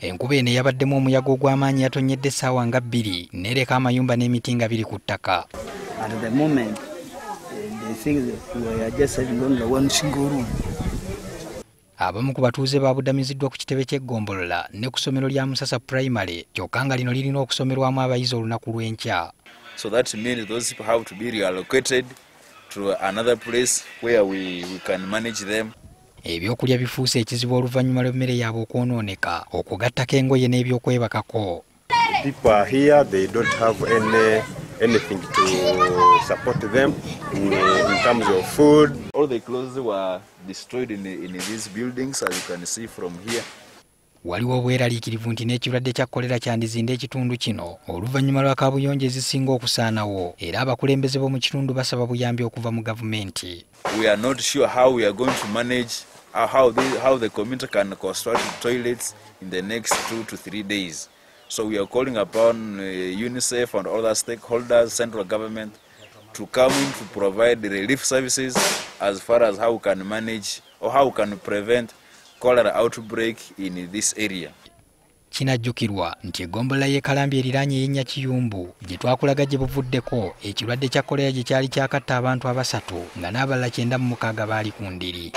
Enkuba eno yabaddemu omuyaga ogw'amaanyi yatonyedde essaawa nga 2 nereka amayumba n'emiti nga biri ku ttaka. At the moment, they think that we are just having only one single room. Abamu ku batuuze babudamiziddwa ku kitebe ky'eggombolola ne ku ssomero lya Musasa Primary kyokka nga lino lirina okusomerwamu abayizi olunaku lw'enkya. So that means those people have to be reallocated to another place where we can manage them. Ebyokulya bifuuse ekizibu oluvannyuma lw'emmere yaabwe okwonooneka okugattako engoye n'ebyokwebakako. People are here, they don't have anything to support them in terms of food. All the clothes were destroyed in these buildings, as you can see from here. Waliwo obweraliikirivu nti n'ekirwadde kya kolera kyandizinda ekitundu kino oluvannyuma lwa kaabuyonjo ezisinga okusaanawo era abakulembeze b'omu kitundu basaba buyambi okuva mu gavumenti. We are not sure how we are going to manage how the community can construct toilets in the next 2 to 3 days. So we are calling upon UNICEF and other stakeholders, central government, to come in to provide the relief services as far as how we can manage or how we can prevent cholera outbreak in this area. Kinajjukirwa nti eggombolola y'e Karambi eriraanye ey'ennya Kiyumbu gye twakulaga gye buvuddeko ekirwadde kya kolera gye kyali kyakatta abantu 3 nga n'abalala 96 baali ku ndiri.